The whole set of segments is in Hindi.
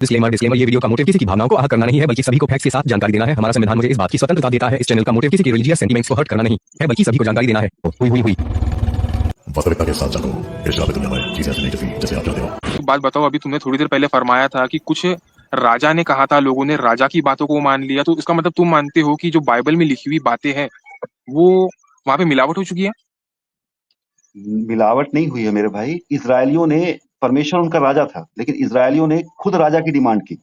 डिस्क्लेमर डिस्क्लेमर ये वीडियो का मोटिव किसी की भावनाओं को आहत करना नहीं है, बल्कि सभी को फैक्ट्स के साथ जानकारी देना है। हमारा संविधान मुझे इस बात की स्वतंत्रता देता है। इस चैनल का मोटिव किसी की रिलीजियस सेंटिमेंट्स को हर्ट करना नहीं है, बल्कि सभी को जानकारी देना है। हुई वास्तविकता के साथ चलो। इस रात दुनिया में चीजें ऐसी नहीं जैसे आप जानते हो। तो बात बताओ, अभी तुमने थोड़ी देर पहले फरमाया था कि कुछ राजा ने कहा था, लोगों ने राजा की बातों को मान लिया, तो इसका मतलब तुम मानते हो कि जो बाइबल में लिखी हुई बातें हैं वो वहां पे मिलावट हो चुकी है? मिलावट नहीं हुई है मेरे भाई। इजरायलियों ने, परमेश्वर उनका राजा था, लेकिन इजरायलियों ने खुद राजा की डिमांड की।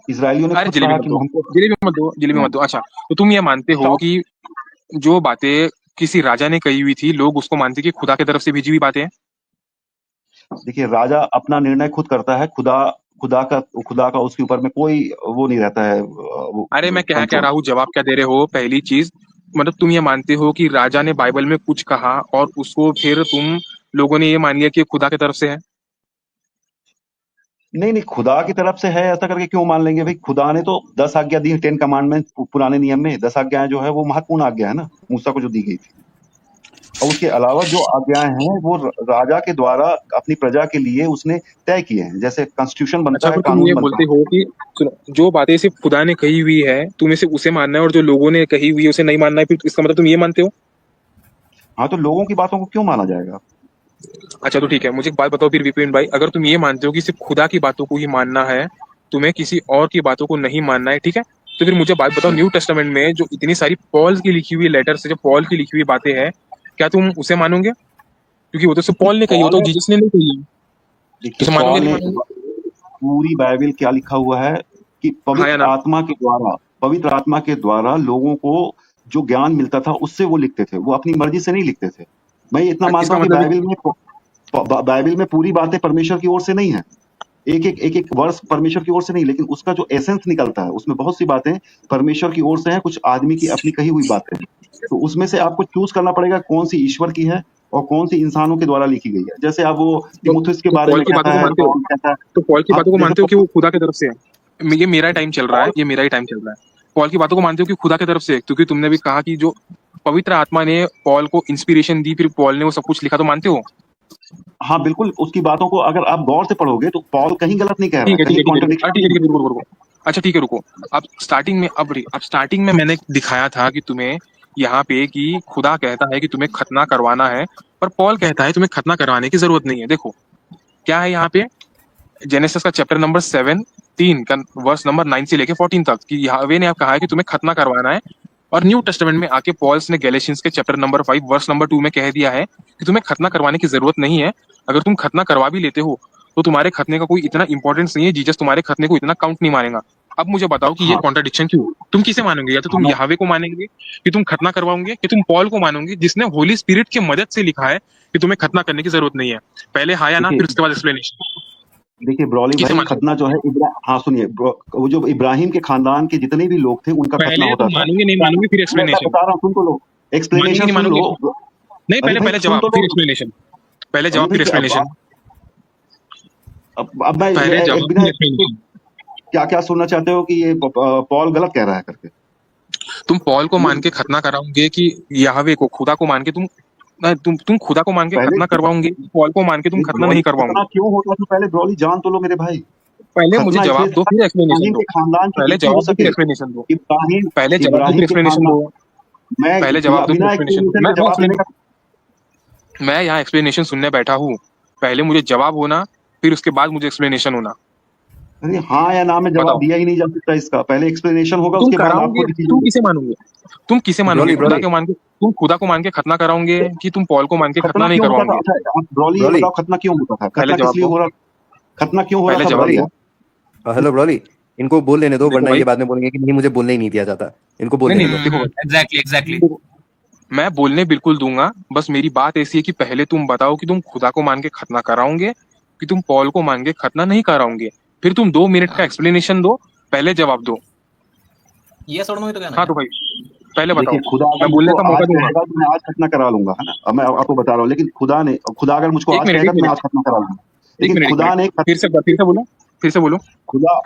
इजरायलियों ने अरे खुद जलेबी कहा मत कि दो, हमको जलेबी मत दो, जलेबी मत दो। अच्छा, तो तुम ये मानते हो कि जो बातें किसी राजा ने कही हुई थी, लोग उसको मानते कि खुदा की तरफ से भेजी हुई बातें हैं? देखिए, राजा अपना निर्णय खुद करता है। खुदा का उसके ऊपर में कोई वो नहीं रहता है, वो अरे मैं क्या कंट्रोल। रहा हूँ, जवाब क्या दे रहे हो? पहली चीज, मतलब तुम ये मानते हो कि राजा ने बाइबल में कुछ कहा और उसको फिर तुम लोगों ने ये मान लिया कि खुदा की तरफ से है? नहीं नहीं, खुदा की तरफ से है ऐसा करके क्यों मान लेंगे भाई? खुदा ने तो 10 आज्ञा दी, 10 कमांडमेंट पुराने नियम में। 10 आज्ञाएं जो है वो महत्वपूर्ण आज्ञा है ना, मूसा को जो दी गई थी। और उसके अलावा जो आज्ञाएं हैं वो राजा के द्वारा अपनी प्रजा के लिए उसने तय किए हैं। जैसे कॉन्स्टिट्यूशन बनता अच्छा, है, फिर तुम ये कानून बनता बोलते है। हो कि सुनो, जो बातें सिर्फ खुदा ने कही हुई है तुम्हें सिर्फ उसे मानना है, और जो लोगों ने कही हुई है उसे नहीं मानना है, फिर इसका मतलब तुम ये मानते हो? हाँ, तो लोगों की बातों को क्यों माना जाएगा? अच्छा तो ठीक है, मुझे एक बात बताओ फिर विपिन भाई, अगर तुम ये मानते हो कि सिर्फ खुदा की बातों को ही मानना है, तुम्हें किसी और की बातों को नहीं मानना है, ठीक है, तो फिर मुझे बात बताओ, न्यू टेस्टामेंट में जो इतनी सारी पॉल की लिखी हुई लेटर से जो पॉल की लिखी हुई बातें हैं, क्या तुम उसे मानोगे? क्योंकि वो तो सिर्फ पॉल ने कही, वो पॉल तो ने, जीसस ने नहीं कही है। तो देखिए, उसे मानोगे पॉल नहीं ने मानोगे? पूरी बाइबल क्या लिखा हुआ है कि हाँ या ना? पवित्र आत्मा के द्वारा लोगों को जो ज्ञान मिलता था उससे वो लिखते थे। वो अपनी मर्जी से नहीं लिखते थे। मैं इतना मानता इसका हूँ कि मतलब बाइबल में पूरी बातें परमेश्वर की ओर से नहीं है। एक वर्ष परमेश्वर की ओर से नहीं, लेकिन उसका जो एसेंस निकलता है उसमें बहुत सी बातें परमेश्वर की ओर से हैं, कुछ आदमी की अपनी कही हुई बातें हैं। तो उसमें से आपको चूज करना पड़ेगा कौन सी ईश्वर की है और कौन सी इंसानों के द्वारा लिखी गई है। जैसे आप वो तिमुथियुस के तो बारे पॉल में की बातों कहता को है, मानते हो? पौल कहता है। तो पॉल की आप बातों को मानते हो देखो, कि वो खुदा की तरफ से है? ये मेरा टाइम चल रहा है, पौल ये मेरा ही टाइम चल रहा है। पॉल की बातों को मानते हो कि खुदा की तरफ से है? क्योंकि तुमने भी कहा कि जो पवित्र आत्मा ने पॉल को इंस्पिरेशन दी, फिर पॉल ने वो सब कुछ लिखा, तो मानते हो? हाँ बिल्कुल, उसकी बातों को अगर आप गौर से पढ़ोगे तो पॉल कहीं गलत नहीं कह रहा है, ठीक है ठीक कहीं है ठीक है, रुको। कॉन्ट्रडिक्शन ठीक है नहीं ठीक है। है, रुको रुको रुको। अच्छा ठीक है, रुको। अब स्टार्टिंग में मैंने दिखाया था कि तुम्हें यहाँ पे कि खुदा कहता है कि तुम्हें खतना करवाना है, पर पॉल कहता है तुम्हें खतना करवाने की जरूरत नहीं है। देखो क्या है यहाँ पे, जेनेसिस का चैप्टर नंबर 7 3 का वर्स नंबर 9 से लेके 14 तक, कि यहोवा ने आप कहा है कि तुम्हें खतना करवाना है। और न्यू टेस्टामेंट में आके पॉल्स ने गैलेशियंस के चैप्टर नंबर 5 वर्स नंबर 2 में कह दिया है कि तुम्हें खतना करवाने की जरूरत नहीं है। अगर तुम खतना करवा भी लेते हो तो तुम्हारे खतने का कोई इतना इंपॉर्टेंस नहीं है, जीसस तुम्हारे खतने को इतना काउंट नहीं मानेगा। अब मुझे बताओ कि ये हाँ, कॉन्ट्रडिक्शन क्यों? तुम किसे मानोगे? या तो तुम हमें यहोवा को मानेंगे कि तुम खतना करवाओगे, कि तुम पॉल को मानोगे जिसने होली स्पिरिट की मदद से लिखा है कि तुम्हें खतना करने की जरूरत नहीं है? पहले हाँ या ना, देखिए फिर उसके बाद एक्सप्लेनेशन। देखिए ब्रॉली किसे भाई, मानोगे? खतना जो है हाँ सुनिए, वो जो इब्राहिम के खानदान के जितने भी लोग थे उनका खतना पहले होता तुम था। मानोगे नहीं मानोगे, फिर मैं एक्सप्लेनेशन। बता रहा हूँ, सुन तो लो, मानोगे कि एक्सप्लेनेशन नहीं सुन मानोगे? लो। नहीं, अरे पहले भाई पहले सुन जवाब तो फिर लो। एक्सप्लेनेशन। पहले अरे जवाब फिर भाई एक्सप्लेनेशन। अब मैं पहले जवाब बिना फिर एक्सप्लेनेशन। क्या क्या सुनना चाहते हो कि ये पॉल गलत कह रहा है करके? तुम पॉल को मान ये के खतना कराओगे कि यहोवा को, खुदा को मान के तुम खुदा को मान के पहले खतना करवाओगे, पॉल को मान के तुम खतना ब्रॉली, नहीं करवाओगे? खतना क्यों होता था पहले? ब्रॉली जान तो लो मेरे भाई। पहले मुझे खतना इसलिए जवाब दो, था फिर कि एक्सप्लेनेशन इब्राहिम दो। के खानदान की पहले गिनती हो जवाब दो फिर सके। एक्सप्लेनेशन दो। इब्राहिम पहले जवाब दो इब्राहिम फिर के एक्सप्लेनेशन खानदान, दो। मैं पहले जवाब दो फिर बिना एक्सप्लेनेशन दो। एक्सप्लेनेशन के जवाब देने का। मैं यहाँ एक्सप्लेनेशन सुनने बैठा हूँ। पहले मुझे जवाब होना, फिर उसके बाद मुझे एक्सप्लेनेशन होना। अरे हाँ या ना में जवाब बताओ। दिया ही नहीं जा सकता इसका। पहले एक्सप्लेनेशन होगा, तुम उसके बाद आपको कराओगे, तुम डिसीजन। किसे मानोगे? तुम किसे मानोगे? ब्रॉली खुदा ब्रॉली के मान के, तुम खुदा को मान के खतना कराओगे कि तुम पॉल को मान के खतना खतना नहीं क्यों होता था? करवाओगे? अच्छा आप ब्रॉली ये ब्रॉली बताओ, खतना क्यों होता था? पहले खतना किस जवाब लिए दो। हो रहा? खतना क्यों हो रहा पहले था जवाब ब्रॉली बताइए। दो। हेलो ब्रॉली, इनको बोल लेने दो, देखो वरना भाई, ये बाद में बोलेंगे कि नहीं मुझे बोलने ही नहीं दिया जाता। इनको बोल नहीं लेने नहीं, दो। देखो भाई, एग्जैक्टली एग्जैक्टली। देखो, मैं बोलने बिल्कुल दूंगा, बस मेरी बात ऐसी है कि पहले तुम बताओ कि तुम खुदा को मान के खतना कराओगे कि तुम पॉल को मान के खतना नहीं कराओगे। फिर तुम 2 मिनट का एक्सप्लेनेशन दो, पहले जवाब दो। ये और नो तो कहना हाँ है। तो भाई पहले बताओ, देखिए, खुदा अगर मैं बोलने मुझको का मौका आज दूंगा। कहेगा तो मैं आज खतना करा लूंगा, है ना? अब मैं आपको बता रहा हूँ, लेकिन खुदा अगर मुझको एक आज मिनट कहेगा एक तो मैं मिनट आज खतना करा लूंगा। एक लेकिन मिनट एक खुदा मिनट ने फिर से बोलो, फिर से बोलो।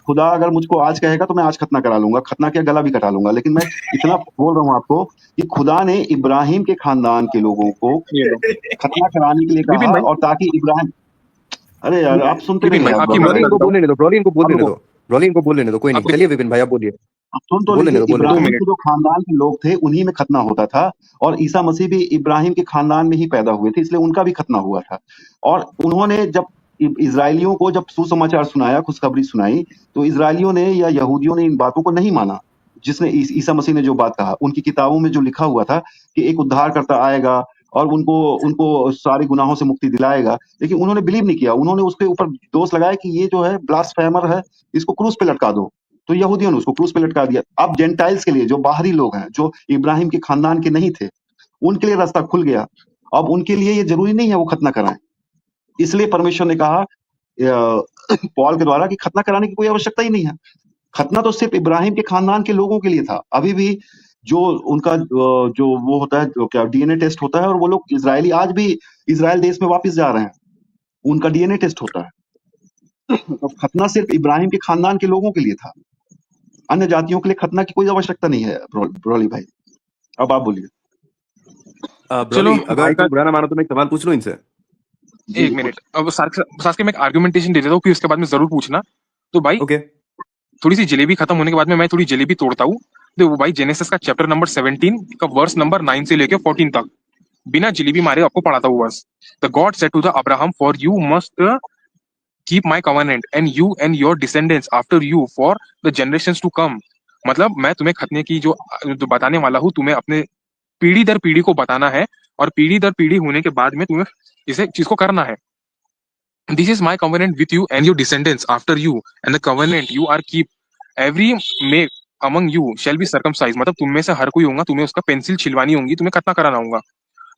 खुदा अगर मुझको आज कहेगा तो मैं आज खतना करा लूंगा, खतना क्या गला भी कटा लूंगा। लेकिन मैं इतना बोल रहा हूँ आपको कि खुदा ने इब्राहिम के खानदान के लोगों को ये लो खतना कराने के लिए विपिन कहा, भाई। और ताकि इब्राहिम, अरे यार आप सुनते विपिन नहीं भाई यार आपकी ब्रॉली मदद भाई। ब्रॉली इनको करता हूँ। बोलने दो, ब्रॉली इनको अब बोलने रुको, दो, ब्रॉली इनको बोलने दो, कोई नहीं, अब चलिए विपिन भाई आप बोलिए, अब सुन तो बोलने लीजिए, दो, बोलने दो दो। इब्राहिम मिनट। के जो खानदान के लोग थे उन्हीं में खतना होता था, और ईसा मसीह भी इब्राहिम के खानदान में ही पैदा हुए थे, इसलिए उनका भी खतना हुआ था। और उन्होंने जब इजराइलियों को जब सुसमाचार सुनाया, खुशखबरी सुनाई, तो इजराइलियों ने या यहूदियों ने इन बातों को नहीं माना, जिसने ईसा मसीह ने जो बात कहा। उनकी किताबों में जो लिखा हुआ था कि एक उद्धारकर्ता आएगा और उनको उनको सारे गुनाहों से मुक्ति दिलाएगा, लेकिन उन्होंने बिलीव नहीं किया। उन्होंने उसके ऊपर दोष लगाया कि ये जो है ब्लास्फेमर है, इसको क्रूस पे लटका दो। तो यहूदियों ने उसको क्रूस पे लटका दिया। अब जेंटाइल्स के लिए, जो बाहरी लोग हैं, जो इब्राहिम के खानदान के नहीं थे, उनके लिए रास्ता खुल गया। अब उनके लिए ये जरूरी नहीं है वो खतना कराएं। इसलिए परमेश्वर ने कहा पौल के द्वारा कि खतना कराने की कोई आवश्यकता ही नहीं है। खतना तो सिर्फ इब्राहिम के खानदान के लोगों के लिए था। अभी भी जो उनका जो वो होता है, जो क्या डीएनए टेस्ट होता है, और वो लोग इजरायली आज भी इजराइल देश में वापस जा रहे हैं, उनका डीएनए टेस्ट होता है। तो खतना सिर्फ इब्राहिम के खानदान के लोगों के लिए था, अन्य जातियों के लिए खतना की कोई आवश्यकता नहीं है। ब्रॉली भाई अब आप बोलिए। चलो ब्रॉली अगर भाई का तुम बुरा ना मानो तो मैं एक सवाल पूछ लूं इनसे। एक मिनट। अब साथ के मैं एक आर्गुमेंटेशन दे देता हूँ, फिर उसके बाद में जरूर पूछना। तो भाई ओके, थोड़ी सी जलेबी खत्म होने के बाद में मैं थोड़ी जलेबी तोड़ता हूँ। देखो भाई, जेनेसिस का चैप्टर नंबर 17 का वर्स नंबर 9 से लेके 14 तक बिना जलेबी मारे आपको पढ़ाता हूँ verse. The God said to the Abraham, for you must keep my covenant and you and your descendants after you for the generations to come. मतलब मैं तुम्हें खतने की जो बताने वाला हूँ, तुम्हें अपने पीढ़ी दर पीढ़ी को बताना है, और पीढ़ी दर पीढ़ी होने के बाद में तुम्हें इसे चीज को करना है। This is my covenant with you and your descendants after you, and the covenant you are keep. Every male among you shall be circumcised. मतलब तुम में से हर कोई होगा, तुम्हें उसका पेंसिल छिलवानी होगी, तुम्हें खतना कराना होगा।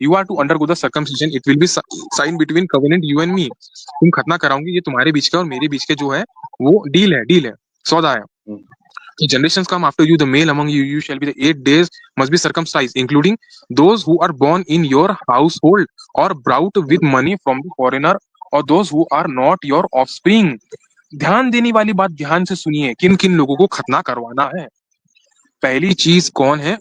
You are to undergo the circumcision. It will be sign between covenant you and me. तुम खतना कराओगे, ये तुम्हारे बीच का और मेरे बीच के जो है वो डील है, सौदा है। The generations come after you, the male among you, you shall be the 8 days must be circumcised, including those who are born in your household or brought with money from the foreigner, or those who are not your offspring. ध्यान देने वाली बात ध्यान से सुनिए, किन किन लोगों को खतना करवाना है। पहली चीज कौन है?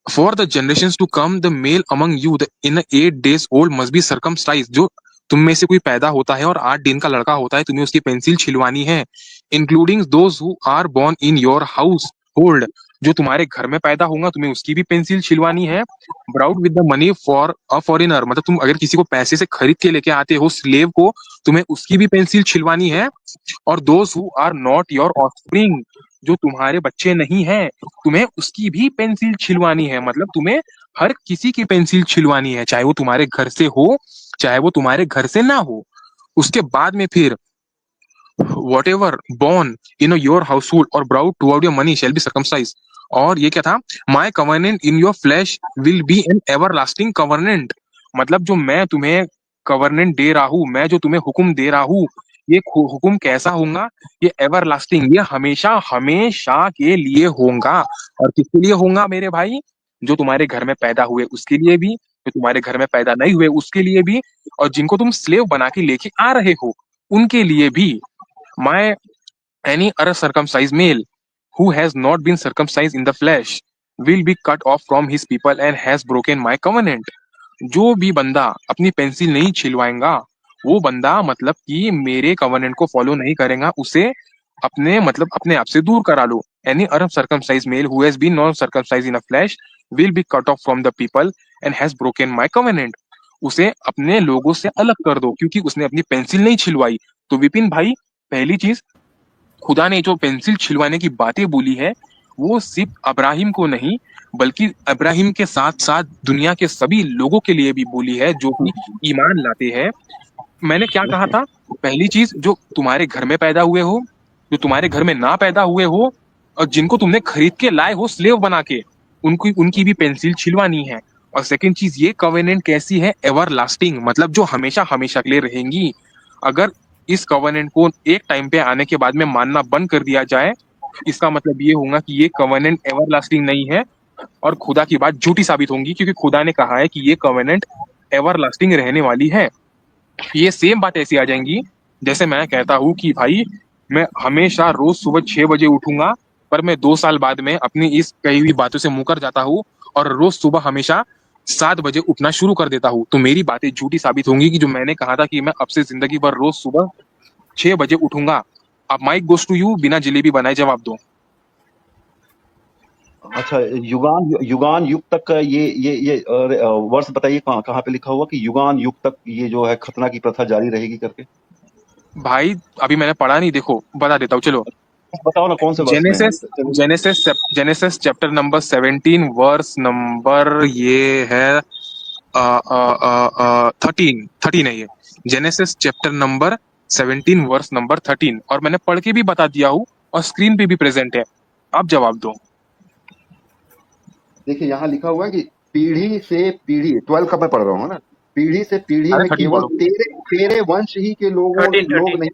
For the generations to come, the male among you, the in 8 days old must be circumcised. जो तुम में से कोई पैदा होता है और 8 दिन का लड़का होता है, तुम्हें उसकी पेंसिल छिलवानी है। Including those who are born in your household, जो तुम्हारे घर में पैदा होगा तुम्हें उसकी भी पेंसिल छिलवानी है। Brought with the money for a foreigner, मतलब तुम अगर किसी को पैसे से खरीद के लेके आते हो स्लेव को, तुम्हें उसकी भी पेंसिल छिलवानी है। और those who are not your offspring, जो तुम्हारे बच्चे नहीं हैं, तुम्हें उसकी भी पेंसिल छिलवानी है। मतलब तुम्हें हर किसी की पेंसिल छिलवानी है, चाहे वो तुम्हारे घर से हो, चाहे वो तुम्हारे घर से ना हो। उसके बाद में फिर whatever born in your household or brought toward your money shall be circumcised. और ये क्या था? My covenant in your flesh will be an everlasting covenant. मतलब जो मैं तुम्हें कवर्नेंट दे रहा हूँ, मैं जो तुम्हें हुक्म दे रहा हूँ, ये हुक्म कैसा होगा? ये एवरलास्टिंग, ये हमेशा हमेशा के लिए होगा। और किसके लिए होगा मेरे भाई? जो तुम्हारे घर में पैदा हुए उसके लिए भी, जो तुम्हारे घर में पैदा नहीं हुए उसके लिए भी, और जिनको तुम स्लेव बना के लेके आ रहे हो उनके लिए भी। My any other circumcised male who has not been circumcised in the flesh will be cut off from his people and has broken my covenant. जो भी बंदा अपनी पेंसिल नहीं छिलवाएगा, वो बंदा मतलब कि मेरे कवर्नेंट को फॉलो नहीं करेगा, उसे अपने आप से दूर करा लो। Any other circumcised male who has been not circumcised in the flesh will be cut off from the people and has broken my covenant. उसे अपने लोगों से अलग कर दो, क्योंकि उसने अपनी पेंसिल नहीं छिलवाई। तो विपिन भाई, पहली चीज, खुदा ने जो पेंसिल छिलवाने की बातें बोली है, वो सिर्फ अब्राहिम को नहीं, बल्कि अब्राहिम के साथ साथ दुनिया के सभी लोगों के लिए भी बोली है जो कि ईमान लाते हैं। मैंने क्या कहा था? पहली चीज, जो तुम्हारे घर में पैदा हुए हो, जो तुम्हारे घर में ना पैदा हुए हो, और जिनको तुमने खरीद के लाए हो स्लेव बना के, उनकी भी पेंसिल छिलवानी है। और सेकंड चीज, ये कवेनेंट कैसी है? एवरलास्टिंग, मतलब जो हमेशा हमेशा के लिए रहेंगी। अगर इस कवर्नेंट को एक टाइम पे आने के बाद में मानना बंद कर दिया जाए, इसका मतलब ये होगा कि ये कवर्नेंट एवरलास्टिंग नहीं है और खुदा की बात झूठी साबित होगी, क्योंकि खुदा ने कहा है कि ये कवर्नेंट एवरलास्टिंग रहने वाली है। ये सेम बात ऐसी आ जाएंगी जैसे मैं कहता हूँ कि भाई मैं हमेशा रोज सुबह 6 बजे उठूंगा, पर मैं 2 साल बाद में अपनी इस कही हुई बातों से मुकर जाता हूँ और रोज सुबह हमेशा 7 बजे उठना शुरू कर देता हूँ, तो मेरी बातें झूठी साबित होंगी कि जो मैंने कहा था कि मैं अब से जिंदगी भर रोज सुबह 6 बजे उठूंगा। अब माइक गोस टू यू, बिना जलेबी बनाए जवाब दो। अच्छा, युगान युगान युग तक का ये वर्ष बताइए, कहाँ कहाँ पे लिखा हुआ कि युगान युग तक ये जो है खतना की प्रथा जारी रहेगी करके? भाई अभी मैंने पढ़ा नहीं, देखो बता देता हूँ, चलो। बताओ ना कौन से वर्ष में है? Genesis Genesis chapter number 17 verse number ये है 13 है ये। Genesis chapter number 17 verse number 13, और मैंने पढ़ के भी बता दिया हूँ और स्क्रीन पे भी प्रेजेंट है। अब जवाब दो। देखिए यहाँ लिखा हुआ है कि पीढ़ी से पीढ़ी, 12 का मैं पढ़ रहा हूँ ना, पीढ़ी से पीढ़ी अरे में 13 केवल पढ़ो। तेरे तेरे वंश ही के लोग 13 नहीं,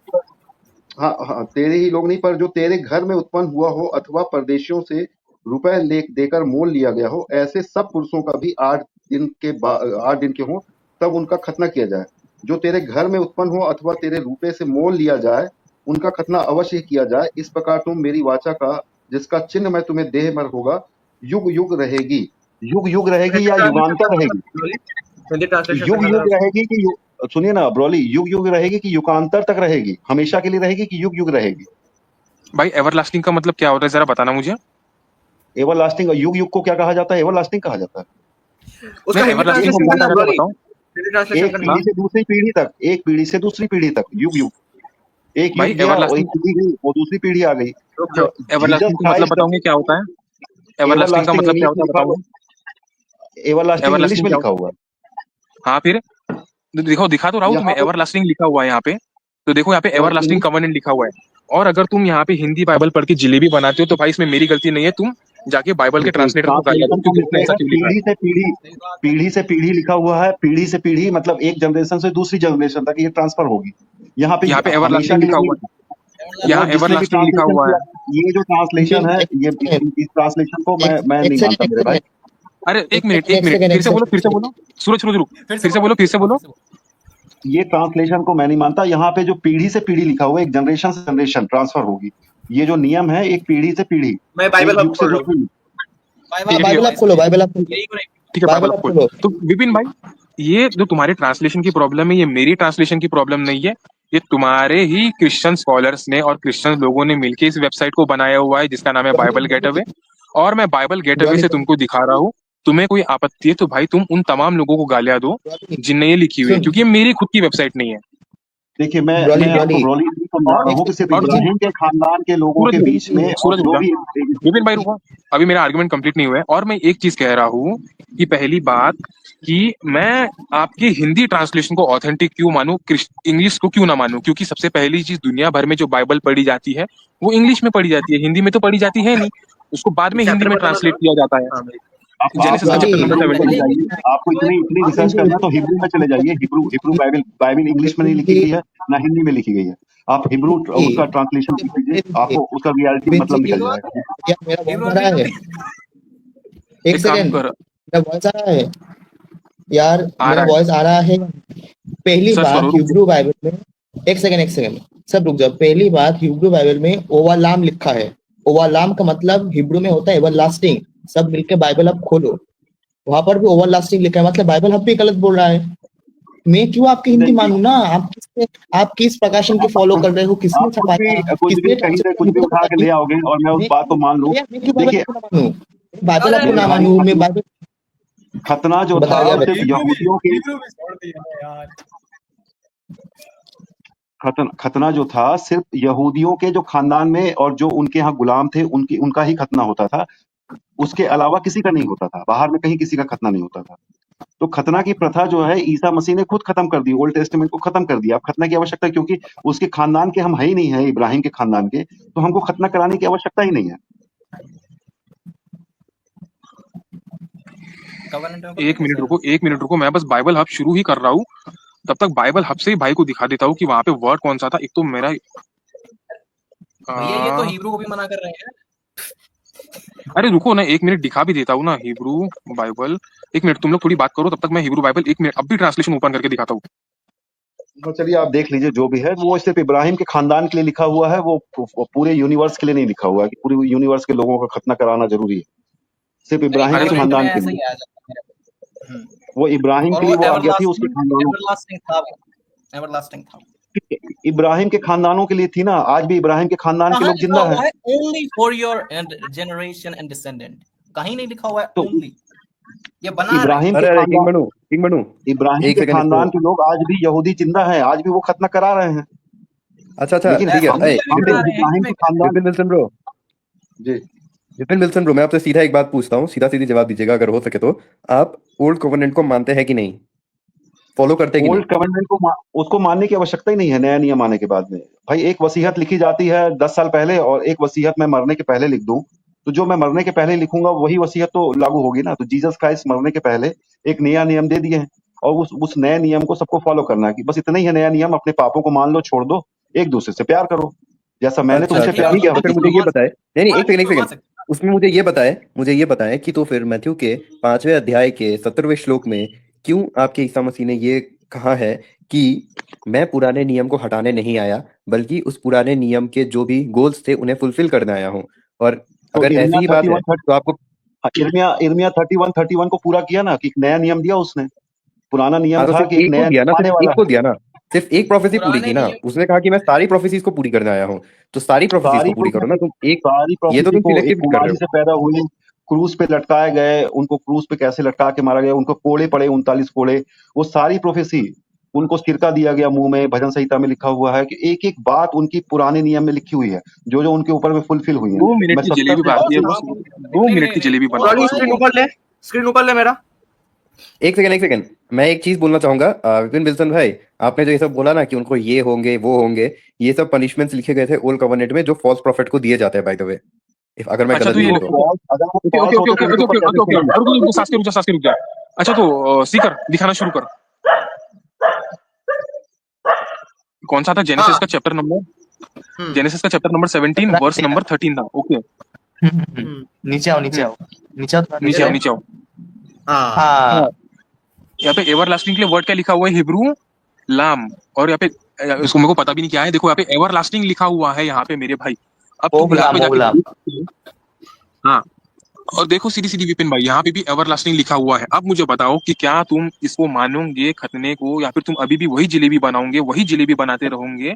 हाँ हाँ, तेरे ही लोग नहीं, पर जो तेरे घर में उत्पन्न हुआ हो अथवा परदेशियों से रुपए देकर मोल लिया गया हो, ऐसे सब पुरुषों का भी 8 दिन के हो, तब उनका खतना किया जाए। जो तेरे घर में उत्पन्न हो अथवा तेरे रुपए से मोल लिया जाए, उनका खतना अवश्य ही किया जाए। इस प्रकार तुम मेरी वाचा का, जिसका चिन्ह मैं तुम्हें देह पर होगा, युग युग रहेगी। युग युग रहेगी या युगांतर रहेगी? हिंदी ट्रांसलेशन युग युग रहेगी कि सुनिए ना ब्रॉली, युग युग रहेगी कि युगांतर तक रहेगी, हमेशा के लिए रहेगी कि युग युग रहेगी? भाई एवरलास्टिंग का मतलब क्या होता है, जरा बताना मुझे। एवरलास्टिंग, युग युग को क्या कहा जाता है? एवरलास्टिंग कहा जाता है। उसका नहीं, हिंदी एवरलास्टिंग को ट्रांसलेशन क्या करना कहते हैं ब्रो, बताओ। हिंदी ट्रांसलेशन एक करना। पीढ़ी से दूसरी पीढ़ी तक, एक पीढ़ी से दूसरी पीढ़ी तक, युग युग। एक भाई युग गया, और एक पीढ़ी गई, वो दूसरी पीढ़ी आ गई। रुक जाओ। जीसस एवरलास्टिंग का मतलब क्राइस्ट, बताओगे क्या होता है? एवरलास्टिंग का एवरलास्टिंग मतलब क्या इंग्लिश में होता है लिखा हुआ, बताओ। एवरलास्टिंग इंग्लिश एवरलास्टिंग में क्या लिखा होता हुआ है। है? हाँ फिर देखो, दिखा तो रहा हूँ यहाँ तुम्हें, पे एवरलास्टिंग लिखा हुआ है यहाँ पे। तो देखो यहाँ पे एवरलास्टिंग इंग्लिश, कवर्नेंट लिखा हुआ है। और अगर तुम यहाँ पे हिंदी बाइबल पढ़ के जलेबी बनाते हो तो भाई इसमें मेरी गलती नहीं है, तुम जाके बाइबल के देखिए ट्रांसलेटर को गालियां दो ट्रांसलेशन का क्योंकि उसने मिस्टेक ऐसा है, क्यों लिखा है। पीढ़ी से पीढ़ी लिखा हुआ है। पीढ़ी से पीढ़ी मतलब एक जनरेशन से दूसरी जनरेशन तक ये ट्रांसफर होगी। यहाँ पे यहाँ पे हमेशा एवरलास्टिंग के लिखा लिए हुआ नहीं। है, वो यहाँ जिसने भी एवरलास्टिंग लिखा ट्रांसलेशन हुआ किया, है। ये जो ट्रांसलेशन है, ये इस ट्रांसलेशन को मैं एक नहीं सेकंड, मानता एक मेरे भाई। सेकंड, अरे एक मिनट एक सेकंड, फिर एक से बोलो, फिर से सेकंड। बोलो। सूरज रुक, फिर से बोलो। ये ट्रांसलेशन को मैं नहीं मानता। यहाँ पे जो पीढ़ी से पीढ़ी लिखा हुआ है, एक जनरेशन से जनरेशन ट्रांसफर होगी। ये जो नियम है, एक पीढ़ी से पीढ़ी, मैं बाइबल एक हब युग से खोल रहा हूँ। दूसरे युग। ठीक है, बाइबल आप खोलो, बाइबल आप खोलो, ठीक है, बाइबल बाइबल अब आप खोल। खोलो। तो विपिन भाई, ये जो तुम्हारे ट्रांसलेशन की प्रॉब्लम है, ये मेरी ट्रांसलेशन की प्रॉब्लम नहीं है। ये तुम्हारे ही क्रिश्चियन स्कॉलर्स ने और क्रिश्चियन लोगों ने मिलकर इस वेबसाइट को बनाया हुआ है जिसका नाम है बाइबल गेटअवे। और मैं बाइबल गेटअवे से तुमको दिखा रहा हूँ। तुम्हें कोई आपत्ति है तो भाई तुम उन तमाम लोगों को गालियां दो जिनने ये लिखी हुई है, सुन क्योंकि ये मेरी खुद की वेबसाइट नहीं है। देखिए ब्रॉली, मैं आपको ब्रॉली नहीं समझा और रहा हूँ कि सिर्फ और इब्राहिम के खानदान के लोगों के बीच में, और सूरज रुक जो जा, भी विपिन भाई रुको, अभी मेरा आर्गुमेंट कंप्लीट नहीं हुआ है। और मैं एक चीज कह रहा हूँ कि पहली बात कि मैं आपकी हिंदी ट्रांसलेशन को ऑथेंटिक क्यों मानूं, इंग्लिश को क्यों ना मानूं, क्योंकि सबसे पहली चीज, दुनिया भर में जो बाइबल पढ़ी जाती है वो इंग्लिश में पढ़ी जाती है, हिंदी में तो पढ़ी जाती है नहीं। उसको बाद में हिंदी चैप्टर में बताना ट्रांसलेट जरा। किया जाता है। हाँ भाई। आप जेनेसिस का ब्रॉली, चैप्टर नंबर हिब्रू में 17। चले जाइए। आपको इतनी रिसर्च करना है तो हिब्रू में चले जाइए। Hebrew Hebrew Bible Bible English में नहीं लिखी गई है, ना हिंदी में लिखी गई है। आप हिब्रू उसका ट्रांसलेशन सीख लीजिए, आपको उसका रियलिटी मतलब निकल जाएगा। क्या मेरा वॉइस आ रहा है? एक एक काम सेकंड, कर, मेरा वॉइस आ रहा है यार, आ मेरा रहा है, वॉइस आ रहा है। पहली सर्च बात करो, रुक जा। हिब्रू बाइबल में, एक सेकंड, सब रुक जाओ। पहली बात, हिब्रू बाइबल में ओवालाम लिखा है। ओवालाम का मतलब हिब्रू में होता है एवरलास्टिंग। सब मिलके बाइबल अब खोलो, वहां पर भी ओवरलास्टिंग लिखा है, मतलब बाइबल अब भी गलत बोल रहा है। मैं क्यों आपकी हिंदी मानूं ना? आप किस प्रकाशन के फॉलो कर रहे हो? किसने आप छपाया? कुछ भी किसने कहीं से कुछ भी उठा के ले आओगे और मैं उस बात को मान लूं। मैं क्यों बाइबल देखिए आपको ना मानूं? बाइबल आपको मेरे ना भाई, मानूं, मैं बाइबल खतना जो था बताया सिर्फ यहूदियों के, खतना जो था सिर्फ यहूदियों के जो खानदान में और जो उनके यहाँ गुलाम थे उनका ही खतना होता था। उसके अलावा किसी का नहीं होता था, बाहर में कहीं किसी का खतना नहीं होता था। तो खतना की प्रथा जो है ईसा मसीह ने खुद खत्म कर दी, ओल्ड टेस्टामेंट को खत्म कर दिया। अब खतना की आवश्यकता, क्योंकि उसके खानदान के हम है ही नहीं है, इब्राहिम के खानदान के, तो हमको खतना कराने की आवश्यकता ही नहीं है। एक मिनट रुको, मैं बस बाइबल हब शुरू ही कर रहा हूँ। तब तक बाइबल हब से ही भाई को दिखा देता हूँ कि वहां पे वर्ड कौन सा था। एक तो मेरा भैया ये तो हिब्रू को भी मना कर रहे हैं। अरे रुको ना, एक मिनट दिखा भी देता हूँ ना हिब्रू बाइबल। एक मिनट तुम लोग थोड़ी बात करो, तब तक मैं हिब्रू बाइबल एक मिनट अब भी ट्रांसलेशन ओपन करके दिखाता हूँ। तो चलिए आप देख लीजिए, जो भी है वो सिर्फ इब्राहिम के खानदान के लिए लिखा हुआ है, वो पूरे यूनिवर्स के लिए नहीं लिखा हुआ है कि पूरे यूनिवर्स के लोगों का खतना कराना जरूरी है। सिर्फ इब्राहिम अरे के तो खानदान के लिए। वो इब्राहिम और के वो लिए वो आज्ञा थी उसके खानदानों एवरलास्टिंग था, वो एवरलास्टिंग था। इब्राहिम के खानदानों के लिए थी ना। आज भी इब्राहिम के खानदान के कहाँ लोग लिखा जिंदा हुआ है। है only for your generation and descendant? कहीं नहीं लिखा हुआ है तो ओनली, ये बना रहे हैं। इब्राहिम के अरे अरे खानदान किंग बनू इब्राहिम एक के सेकंड खानदान के लोग आज भी यहूदी जिंदा है, आज भी वो खतना करा रहे हैं। अच्छा लेकिन ठीक है। हम ए, हम भी हम बना रहे हैं इब्राहिम इसमें के खानदान विपिन विल्सन ब्रो जी विपिन विल्सन ब्रो मैं आपसे सीधा एक बात पूछता हूँ, सीधा सीधी जवाब दीजिएगा अगर हो सके तो। आप ओल्ड कॉवेनेंट को मानते हैं कि नहीं, फॉलो करते हैं कि ओल्ड कमेंडमेंट को उसको मानने की आवश्यकता ही नहीं है नया नियम आने के बाद में। भाई एक वसीयत लिखी जाती है 10 साल पहले और एक वसीयत मैं मरने के पहले लिख दूं, तो जो मैं मरने के पहले लिखूंगा वही वसीयत तो लागू होगी ना। तो जीसस क्राइस्ट मरने के पहले एक नया नियम दे दिए हैं और उस नए नियम को सबको फॉलो करना है कि बस इतना ही है नया नियम, अपने पापों को मान लो, छोड़ दो, एक दूसरे से प्यार करो जैसा नहीं। मैंने अच्छा तुमसे अच्छा प्यार ठीक है, किया तो फिर वैसे मुझे ये करो। बताए, नहीं एक सेकंड मार सकते उसमें मुझे ये बताएं कि तो फिर मैथ्यू के 5वें अध्याय के 17वें श्लोक में क्यों आपके ईसा मसीह ने ये कहा है कि मैं पुराने नियम को हटाने नहीं आया, बल्कि उस पुराने नियम के जो भी गोल्स थे उन्हें फुलफिल करने आया हूँ। और तो अगर ऐसी ही बात है 31 तो आपको इर्मिया 31 को पूरा किया ना कि एक नया नियम दिया उसने। पुराना नियम हाँ तो था सिर्फ कि एक एक को नया दिया ना, नियम आने सिर्फ वाला एक को है। दिया ना, सिर्फ एक प्रोफेसी पूरी पुराने की ना। नियम उसने कहा कि मैं सारी प्रोफेसीज को पूरी करने आया हूँ, तो सारी प्रोफेसीज सारी को पूरी करो ना तुम। एक सारी ये तो प्रोफेसी तुम को, एक सिलेक्टिव कर रहे कुमारी हो। से पैदा हुए, क्रूस पे लटकाए गए, उनको क्रूस पे कैसे लटका के मारा गया, उनको कोड़े पड़े 39 कोड़े, वो सारी प्रोफेसी, उनको सिरका दिया गया मुंह में। भजन संहिता में लिखा हुआ है कि एक एक बात उनकी पुराने नियम में लिखी हुई है, जो जो उनके ऊपर में फुलफिल हुई है। 2 मिनट मैं की 70 जलेबी से बाकी है 80 बस, 2 मिनट की जलेबी बना और बस। स्क्रीन ऊपर ले, स्क्रीन ऊपर ले मेरा। एक सेकंड मैं एक चीज बोलना चाहूंगा विपिन विल्सन भाई, आपने जो ये सब बोला ना कि उनको ये होंगे वो होंगे, ये सब पनिशमेंट्स लिखे गए थे ओल्ड कवर्नेंट में जो फॉल्स प्रॉफिट को दिए जाते हैं बाय द वे, अगर मैं अच्छा गलत तो नहीं ये हूं वो तो। false- अगर वो ओके false ओके ओके होते तो ओके उनके ओके ऊपर ओके कैसे ओके होते? रुक जा, सास के रुक जा। अच्छा तो सीकर दिखाना शुरू कर। कौन सा था? जेनेसिस हाँ। का चैप्टर नंबर, जेनेसिस का चैप्टर नंबर 17 वर्स नंबर 13 था। ओके नीचे आओ नीचे आओ नीचे आओ थोड़ा नीचे आओ नीचे आओ। हाँ हाँ यहाँ पे एवरलास्टिंग के लिए वर्ड क्या लिखा हुआ है? हिब्रू लाम। और यहाँ पे इसको मेरे को पता भी नहीं क्या है। देखो यहाँ पे एवरलास्टिंग लिखा हुआ है यहाँ पे मेरे भाई। अब तुम यहाँ पे जाके हाँ, और देखो सीधी सीधी विपिन भाई, यहाँ पे भी एवरलास्टिंग लिखा हुआ है। अब मुझे बताओ कि क्या तुम इसको मानोगे खतने को, या फिर तुम अभी भी वही जलेबी बनाओगे, वही जलेबी बनाते रहोगे?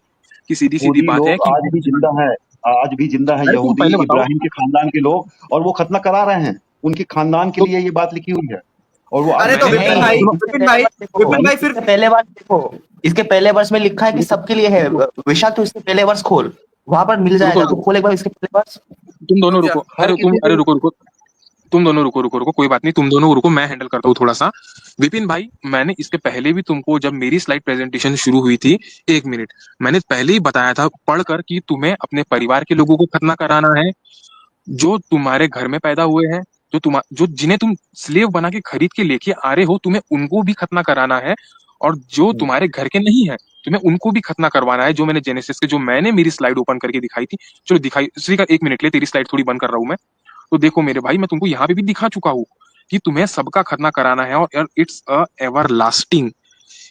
कि सीधी सीधी यहूदी बात है लोग कि आज भी जिंदा है, आज भी जिंदा है अरे तुम यहूदी, पहले बताओ। इब्राहिम के खानदान के लोग, और वो खतना करा रहे हैं। उनके खानदान के लिए ये बात लिखी हुई है और वो आज अरे भी तो जिंदा विपिन है। भाई, विपिन भाई, विपिन भाई फिर इसके पहले वर्ष देखो, इसके पहले वर्ष में लिखा है कि सबके लिए है। विशाल तो इसके पहले वर्ष खोल, वहां पर मिल जाएगा। रुको, तो खोल एक बार इसके पहले वर्ष। तुम दोनों रुक जा। रुको। अरे रुको, तुम दोनों रुको, कोई बात नहीं, तुम दोनों रुको, मैं हैंडल करता हूँ थोड़ा सा। विपिन भाई, मैंने इसके पहले भी तुमको, जब मेरी स्लाइड प्रेजेंटेशन शुरू हुई थी, 1 मिनट, मैंने पहले ही बताया था पढ़कर कि तुम्हें अपने परिवार के लोगों को खतना कराना है, जो तुम्हारे घर में पैदा हुए हैं, जो जिन्हें तुम स्लेव बना के खरीद के लेके आ रहे हो, तुम्हें उनको भी खतना कराना है। और जो तुम्हारे घर के नहीं है, तुम्हें उनको भी खतना करवाना है। जो मैंने जेनेसिस के, जो मैंने मेरी स्लाइड ओपन करके दिखाई थी, चलो दिखाई श्री का 1 मिनट ले, तेरी स्लाइड थोड़ी बंद कर रहा हूं मैं। तो देखो मेरे भाई, मैं तुमको यहाँ पे भी दिखा चुका हूँ कि तुम्हें सबका खतना कराना है, और इट्स अ एवरलास्टिंग।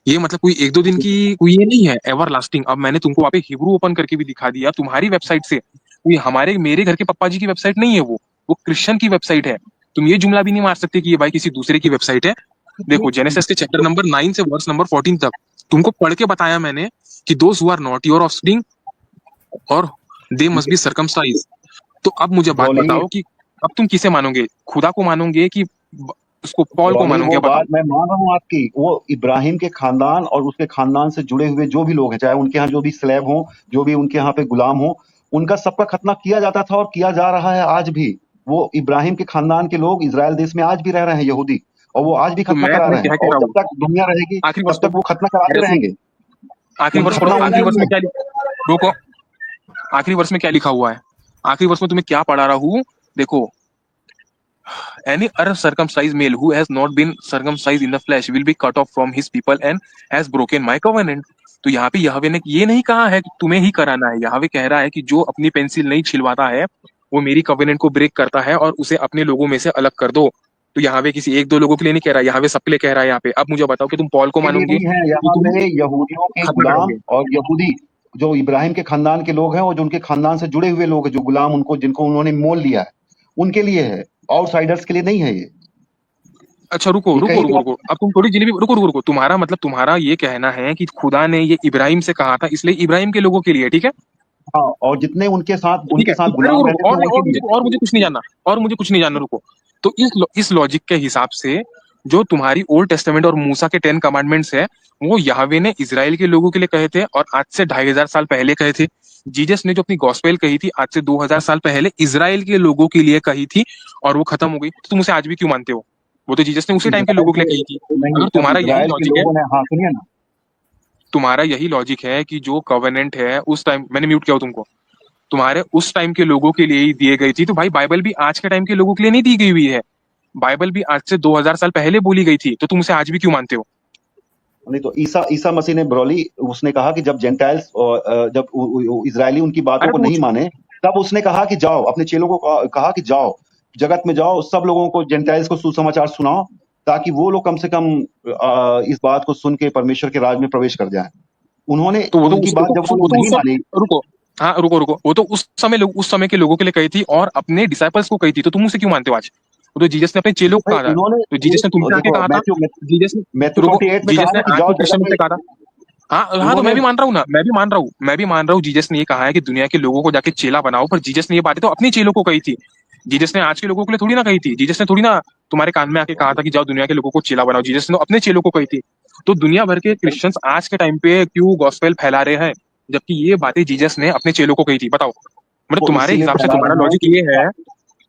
ये मतलब कोई 1-2 दिन की कोई ये नहीं है, एवरलास्टिंग। अब मैंने तुमको वहाँ पे हिब्रू ओपन करके भी दिखा दिया तुम्हारी वेबसाइट से। कोई मेरे घर के पप्पा जी की वेबसाइट नहीं है, वो क्रिश्चियन की वेबसाइट है। तुम ये जुमला भी नहीं मार सकते कि ये भाई किसी दूसरे की वेबसाइट है। देखो जेनेसिस के चैप्टर नंबर 9 से वर्स नंबर 14 तक तुमको पढ़ के बताया मैंने कि those who are not your offspring और दे मस्ट बी सर्कमसाइज। तो अब मुझे बात रॉलिंग, बताओ कि अब तुम किसे मानोगे? खुदा को मानोगे कि उसको पॉल को रॉलिंग, मानोगे? वो बताओ। बात मैं मान रहा हूँ आपकी। वो इब्राहिम के खानदान और उसके खानदान से जुड़े हुए जो भी लोग हैं, चाहे उनके यहाँ जो भी स्लेव हो, जो भी उनके यहाँ पे गुलाम हो, उनका सबका खतना किया जाता था और किया जा रहा है आज भी। वो इब्राहिम के खानदान के लोग इजराइल देश में आज भी रह रहे हैं यहूदी, और वो आज भी तो खतना मैं करा तुम्हें रहे हैं। क्या कह और रहा जब हूँ, तक दुनिया रहेगी आखिरी वर्ष तब तक वो खतना कराते रहेंगे। आखिरी वर्ष उनका पढ़ो। खतना आखिरी वर्ष में उनका क्या रुको, आखिरी वर्ष में क्या लिखा हुआ है? आखिरी वर्ष में तुम्हें क्या पढ़ा रहा हूँ, देखो। Any uncircumcised male who has not been circumcised in the flesh will be cut off from his people and has broken my covenant. तो यहाँ पे यहोवा ने ये नहीं कहा है कि तुम्हें ही कराना है। यहोवा कह रहा है कि जो अपनी पेंसिल नहीं छिलवाता है, वो मेरी कवेनेंट को ब्रेक करता है, और उसे अपने लोगों में से अलग कर दो। तो यहोवा किसी 1-2 लोगों के लिए नहीं कह रहा, यहोवा सबके लिए कह रहा है यहाँ पे। अब मुझे बताओ कि तुम पॉल को के लिए मानोगे नहीं है। कि यहाँ तुम पे यहूदियों के खत्म गुलाम करोगे? और यहूदी जो इब्राहिम के खानदान के लोग हैं, और जो उनके खानदान से जुड़े हुए लोग हैं, जो गुलाम उनको, जिनको उन्होंने मोल लिया है, उनके लिए है। आउटसाइडर्स के लिए नहीं है ये। अच्छा रुको ये रुको कहीं रुको रुको, अब तुम थोड़ी जिलेबी, रुको रुको रुको, तुम्हारा मतलब तुम्हारा ये कहना है कि खुदा ने ये इब्राहिम से कहा था, इसलिए इब्राहिम के लोगों के लिए, ठीक है? हाँ, और जितने ठीक है उनके साथ ठीक है, अरे गुलाम रुको रहते रुको, थे उनके लिए। और मुझे कुछ नहीं जानना, और मुझे कुछ नहीं जानना, रुको। तो इस लॉजिक के हिसाब से जो तुम्हारी ओल्ड टेस्टामेंट और मूसा के 10 कमांडमेंट्स है, वो याहवे ने इजराइल के लोगों के लिए कहे थे और आज से 2500 साल पहले कहे थे। जीसस ने जो अपनी गॉस्पेल कही थी आज से 2000 साल पहले इजराइल के लोगों के लिए कही थी, और वो खत्म हो गई। तो तुम उसे आज भी क्यों मानते हो? वो तो जीसस ने उसी टाइम के इज़राइल लोगों के के लिए कही थी। नहीं, अगर जब तुम्हारा यही इज़राइल के लॉजिक है, लोगों ने, हाँ, सुनिए ना, तुम्हारा यही लॉजिक है कि जो कवेनेंट है उस टाइम, मैंने म्यूट किया हो तुमको, तुम्हारे उस टाइम के लोगों के लिए ही दिए गई थी, तो भाई बाइबल भी आज के टाइम के लोगों के लिए नहीं दी गई हुई है। बाइबल भी आज से 2000 साल पहले बोली गई थी, तो तुम उसे आज भी क्यों मानते हो? नहीं तो ईसा मसीह ने ब्रॉली, उसने कहा कि जब जेंटाइल्स जब इजरायली उनकी बातों अरे को तो नहीं माने, तब उसने कहा कि जाओ, अपने चेलों को कहा कि जाओ जगत में, जाओ सब लोगों को, जेंटाइल्स को सुसमाचार सुनाओ, ताकि वो लोग कम से कम इस बात को सुन के परमेश्वर के राज में प्रवेश कर जाएं। उन्होंने तो वो तो उनकी उस, बात जब वो लोग नहीं मानी, रुको, हाँ रुको रुको, वो तो उस समय के लोगों के लिए कही थी और अपने डिसाइपल्स को कही थी, तो तुम उसे क्यों मानते हो आज? वो तो जीसस ने अपने चेलों को भाई कहा था, उन्होंने तो जीसस ने तुमसे आके देखो, कहा था, जीसस ने, मैथ्यू रुको, 48 में जीसस कहा ने ना कि आके जाओ क्रिश्चियन जगत से में, कहा था। हाँ हाँ, तो उन्होंने, मैं भी मान रहा हूँ ना, मैं भी मान रहा हूँ जीसस ने ये कहा है कि दुनिया के लोगों को जाके चेला बनाओ, पर जीसस ने ये बातें तो अपने चेलों को कही थी। जीसस ने आज के लोगों के लिए थोड़ी ना कही थी, जीसस ने थोड़ी ना तुम्हारे कान में आके कहा था कि जाओ दुनिया के लोगों को चेला बनाओ, जीसस ने अपने चेलों को कही थी। तो दुनिया भर के क्रिश्चियंस आज के टाइम पे क्यों गॉस्पेल फैला रहे हैं, जबकि ये बातें जीसस ने अपने चेलों को कही थी? बताओ। मतलब वो तुम्हारे इसीलिए हिसाब से फैला तुम्हारा रहे हैं लॉजिक कि ये है,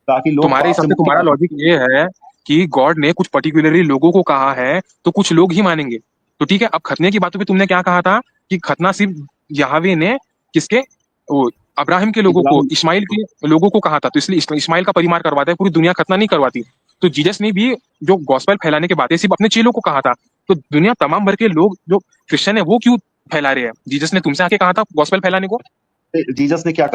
ताकि लोग तुम्हारे पाप हिसाब से से मुक्ति तुम्हारा पा सकें। लॉजिक ये है कि गॉड ने कुछ पर्टिकुलरली लोगों को कहा है तो कुछ लोग ही मानेंगे। तो ठीक है, अब खतने की बातों पे तुमने क्या कहा था कि खतना सिर्फ याहवे ने किसके, वो अब्राहिम के लोगों को, इब्राहिम, इस्माइल के लोगों को कहा था, तो इसलिए इस्माइल का परिवार करवाता है, पूरी दुनिया खतना नहीं करवाती। तो जीसस ने भी जो गॉस्पेल फैलाने के बातें सिर्फ अपने चेलों को कहा था, तो दुनिया तमाम भर के लोग जो क्रिश्चियन है वो क्यों फैला रहे हैं? जीसस ने तुमसे आके कहा था गॉस्पेल फैलाने को? जीसस ने क्या कहा?